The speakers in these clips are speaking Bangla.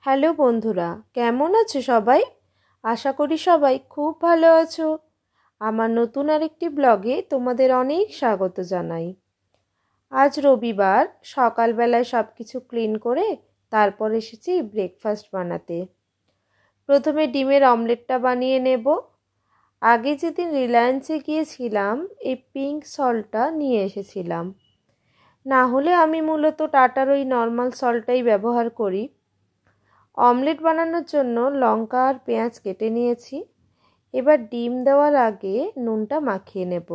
হ্যালো বন্ধুরা, কেমন আছো সবাই? আশা করি সবাই খুব ভালো আছো। আমার নতুন আরেকটি ব্লগে তোমাদের অনেক স্বাগত জানাই। আজ রবিবার, সকালবেলায় সব কিছু ক্লিন করে তারপর এসেছি ব্রেকফাস্ট বানাতে। প্রথমে ডিমের অমলেটটা বানিয়ে নেব। আগে যেদিন রিলায়েন্সে গিয়েছিলাম এই পিঙ্ক সল্টটা নিয়ে এসেছিলাম, না হলে আমি মূলত টাটার ওই নর্মাল সল্টটাই ব্যবহার করি। অমলেট বানানোর জন্য লঙ্কা আর পেঁয়াজ কেটে নিয়েছি। এবার ডিম দেওয়ার আগে নুনটা মাখিয়ে নেব।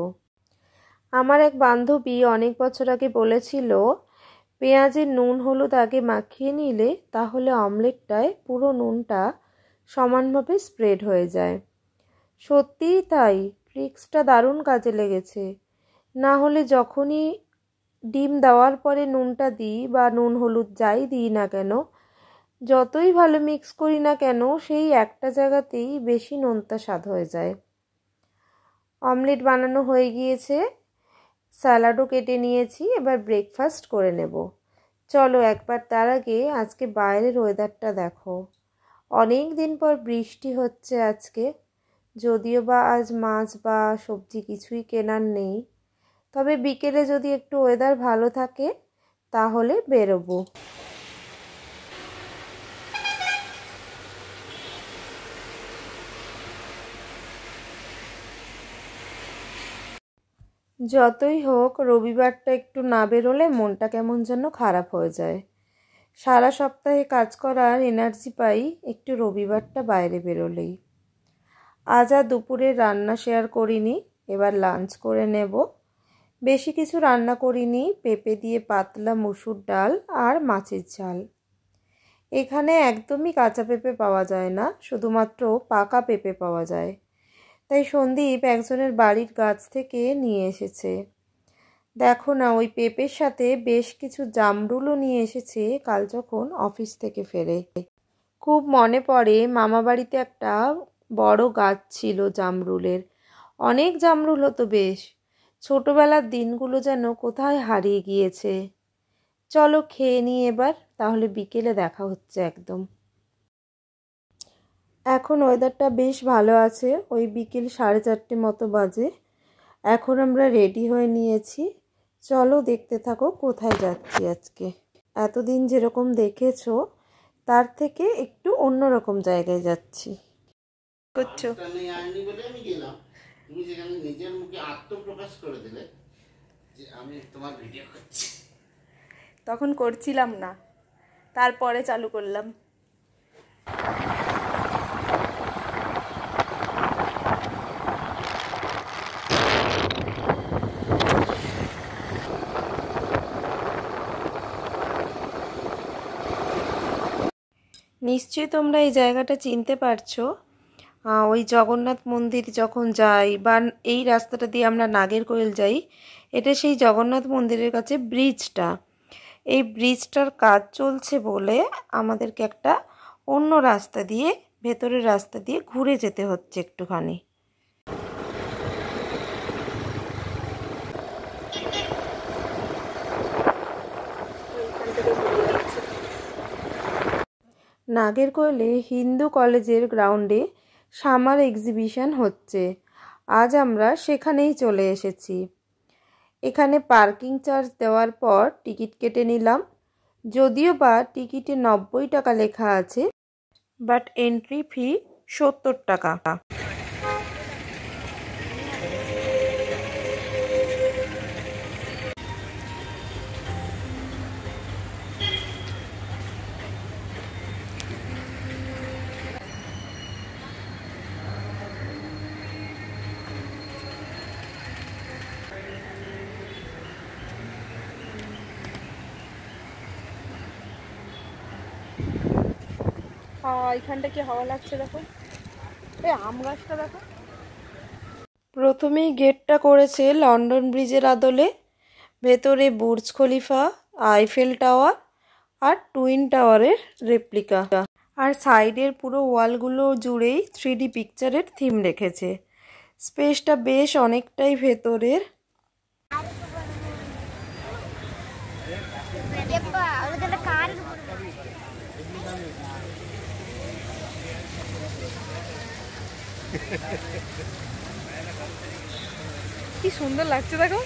আমার এক বান্ধবী অনেক বছর আগে বলেছিল, পেঁয়াজের নুন হলুদ আগে মাখিয়ে নিলে তাহলে অমলেটটায় পুরো নুনটা সমানভাবে স্প্রেড হয়ে যায়। সত্যিই তাই, ট্রিক্সটা দারুণ কাজে লেগেছে। না হলে যখনই ডিম দেওয়ার পরে নুনটা দিই বা নুন হলুদ যাই দিই না কেন, যতই ভালো মিক্স করি না কেন সেই একটা জায়গাতেই বেশি নোনতা স্বাদ হয়ে যায়। অমলেট বানানো হয়ে গিয়েছে, স্যালাডও কেটে নিয়েছি। এবার ব্রেকফাস্ট করে নেব। চলো একবার তার আগে আজকে বাইরের ওয়েদারটা দেখো। অনেক দিন পর বৃষ্টি হচ্ছে আজকে, যদিও বা আজ মাছ বা সবজি কিছুই কেনার নেই। তবে বিকেলে যদি একটু ওয়েদার ভালো থাকে তাহলে বেরোবো। যতই হোক রবিবারটা একটু না বেরোলে মনটা কেমন যেন খারাপ হয়ে যায়। সারা সপ্তাহে কাজ করার এনার্জি পাই একটু রবিবারটা বাইরে বেরোলেই। আজ আর দুপুরে রান্না শেয়ার করিনি, এবার লাঞ্চ করে নেব। বেশি কিছু রান্না করিনি, পেঁপে দিয়ে পাতলা মসুর ডাল আর মাছের ঝাল। এখানে একদমই কাঁচা পেঁপে পাওয়া যায় না, শুধুমাত্র পাকা পেঁপে পাওয়া যায়। তাই সন্দীপ একজনের বাড়ির গাছ থেকে নিয়ে এসেছে। দেখো না, ওই পেঁপের সাথে বেশ কিছু জামরুলও নিয়ে এসেছে কাল যখন অফিস থেকে ফেরে। খুব মনে পড়ে মামা বাড়িতে একটা বড় গাছ ছিল জামরুলের। অনেক জামরুল হতো বেশ। ছোটবেলার দিনগুলো যেন কোথায় হারিয়ে গিয়েছে। চলো খেয়ে নিই এবার, তাহলে বিকেলে দেখা হচ্ছে একদম। এখন ওয়েদারটা বেশ ভালো আছে, ওই বিকেল 4:30 মতো বাজে। এখন আমরা রেডি হয়ে নিয়েছি। চলো দেখতে থাকো কোথায় যাচ্ছি আজকে। এতদিন যেরকম দেখেছো তার থেকে একটু অন্যরকম জায়গায় যাচ্ছি। করছো তুমি যেখানে নিজের মুখে আত্মপ্রকাশ করে দিলে যে আমি তোমার ভিডিও করছি, তখন করছিলাম না, তারপরে চালু করলাম। নিশ্চয়ই তোমরা এই জায়গাটা চিনতে পারছো। ওই জগন্নাথ মন্দির যখন যাই বা এই রাস্তাটা দিয়ে আমরা নাগেরকোয়েল যাই, এটা সেই জগন্নাথ মন্দিরের কাছে ব্রিজটা। এই ব্রিজটার কাজ চলছে বলে আমাদেরকে একটা অন্য রাস্তা দিয়ে, ভেতরের রাস্তা দিয়ে ঘুরে যেতে হচ্ছে একটুখানি। নাগেরকোয়েলে হিন্দু কলেজের গ্রাউন্ডে সামার এক্সিবিশন হচ্ছে। আজ আমরা সেখানেই চলে এসেছি। এখানে পার্কিং চার্জ দেওয়ার পর টিকিট কেটে নিলাম। যদিও বা টিকিটে 90 টাকা লেখা আছে, বাট এন্ট্রি ফি 70 টাকা। এখানটা কি হাওয়া লাগছে দেখো, এই আম গাছটা দেখো। প্রথমেই গেটটা করেছে লন্ডন ব্রিজের আদলে। ভেতরে বুর্জ খলিফা, আইফেল টাওয়ার আর টুইন টাওয়ারের রেপ্লিকা। আর সাইডের পুরো ওয়ালগুলো জুড়েই 3D পিকচারের থিম রেখেছে। স্পেসটা বেশ অনেকটাই ভেতরের। কি সুন্দর লাগছে দেখো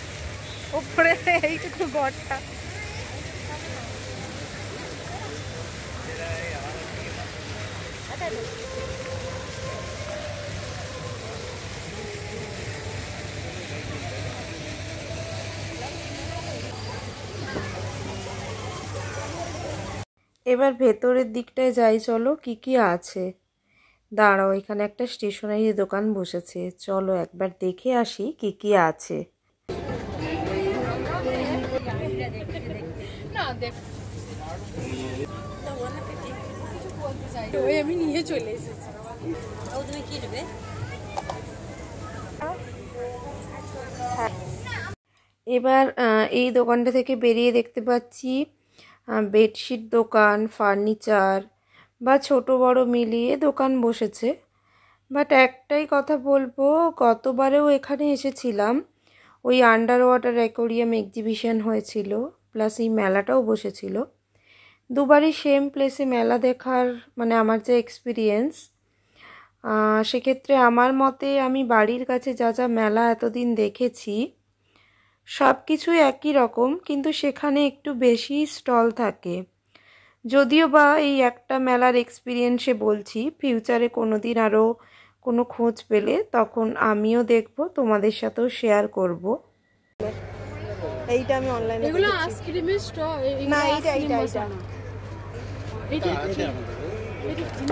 উপরে এইটুকু ঘরটা। এবার ভেতরের দিকটায় যাই, চলো কি কি আছে। দাঁড়াও, এখানে একটা স্টেশনারি দোকান বসেছে, চলো একবার দেখে আসি কি কি আছে। আমি নিয়ে চলে এসেছি। এবার এই দোকানটা থেকে বেরিয়ে দেখতে পাচ্ছি বেডশিট দোকান, ফার্নিচার বা ছোট বড় মিলিয়ে দোকান বসেছে। বাট একটাই কথা বলবো, গতবারেও এখানে এসেছিলাম, ওই আন্ডার ওয়াটার অ্যাকোরিয়াম এক্সিবিশন হয়েছিল, প্লাস এই মেলাটাও বসেছিল। দুবারই সেম প্লেসে মেলা দেখার মানে আমার যে এক্সপিরিয়েন্স, সেক্ষেত্রে আমার মতে আমি বাড়ির কাছে যা যা মেলা এতদিন দেখেছি সব কিছুই একই রকম, কিন্তু সেখানে একটু বেশি স্টল থাকে। যদিও বা এই একটা মেলার এক্সপিরিয়েন্সে বলছি, ফিউচারে কোনো দিন আরও কোনো খোঁজ পেলে তখন আমিও দেখব, তোমাদের সাথেও শেয়ার করব। এইটা আমি অনলাইনে এগুলো আইসক্রিমের স্টল না, এইটা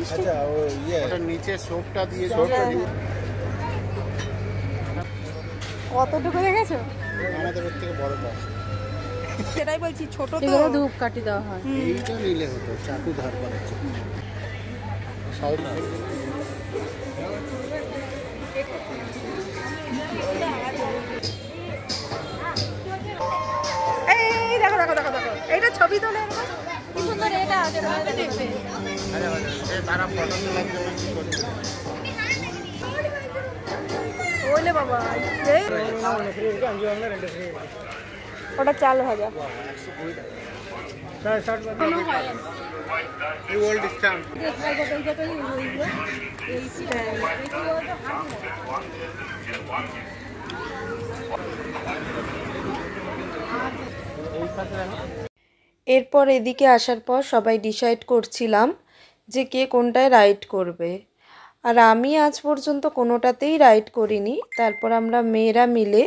আচ্ছা ও ওটা নিচে সোপটা দিয়ে কতটুকু দেখেছো? আমাদের ওর থেকে বড় পাশ, সেটাই বলছি, ছোট তো ধূপ কাটি দেওয়া হয়। এইটা নিলে হতো, চাকু ধার করাচ্ছে সাউথ। এই দেখো দেখো দেখো দেখো, এইটা ছবি তোলে কি সুন্দর। এটা আছে তারা ফটো তোলা ওলে বাবা, ওটা 4000। এরপর এদিকে আসার পর সবাই ডিসাইড করছিলাম যে কে কোনটায় রাইড করবে, আর আমি আজ পর্যন্ত কোনোটাতেই রাইড করিনি। তারপর আমরা মেয়েরা মিলে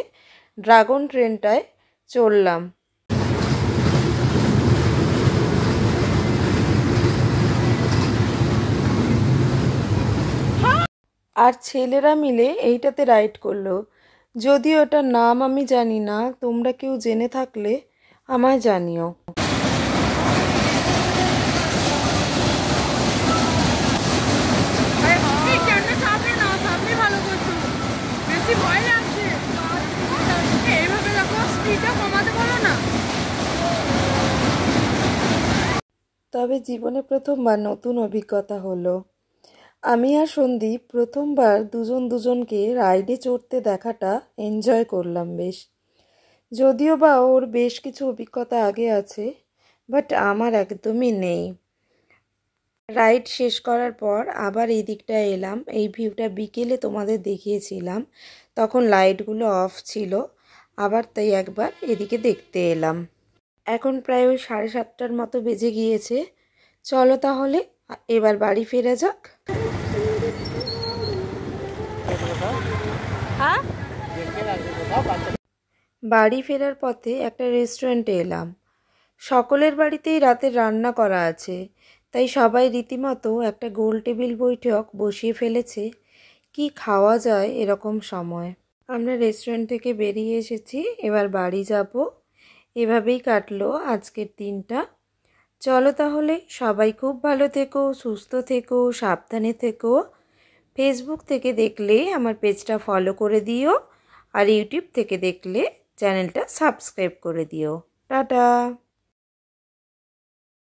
ড্রাগন ট্রেনটায় চড়লাম। আর ছেলেরা মিলে এইটাতে রাইড করলো, যদিও ওটার নাম আমি জানি না, তোমরা কেউ জেনে থাকলে আমায় জানিও। তবে জীবনে প্রথমবার নতুন অভিজ্ঞতা হলো। আমি আর সন্দীপ প্রথমবার দুজন দুজনকে রাইডে চড়তে দেখাটা এনজয় করলাম বেশ। যদিও বা ওর বেশ কিছু অভিজ্ঞতা আগে আছে, বাট আমার একদমই নেই। রাইড শেষ করার পর আবার এই দিকটায় এলাম। এই ভিউটা বিকেলে তোমাদের দেখিয়েছিলাম, তখন লাইটগুলো অফ ছিল, আবার তাই একবার এদিকে দেখতে এলাম। এখন প্রায় ওই 7:30টার মতো বেজে গিয়েছে। চলো তাহলে এবার বাড়ি ফেরা যাক। বাড়ি ফেরার পথে একটা রেস্টুরেন্টে এলাম। সকলের বাড়িতেই রাতের রান্না করা আছে, তাই সবাই রীতিমতো একটা গোল টেবিল বৈঠক বসিয়ে ফেলেছে কি খাওয়া যায় এরকম সময়। আমরা রেস্টুরেন্ট থেকে বেরিয়ে এসেছি, এবার বাড়ি যাব। এভাবেই কাটলো আজকের দিনটা। চলো তাহলে, সবাই খুব ভালো থেকো, সুস্থ থেকো, সাবধানে থেকো। ফেসবুক থেকে দেখলে আমার পেজটা ফলো করে দিও, আর ইউটিউব থেকে দেখলে চ্যানেলটা সাবস্ক্রাইব করে দিও। টাটা।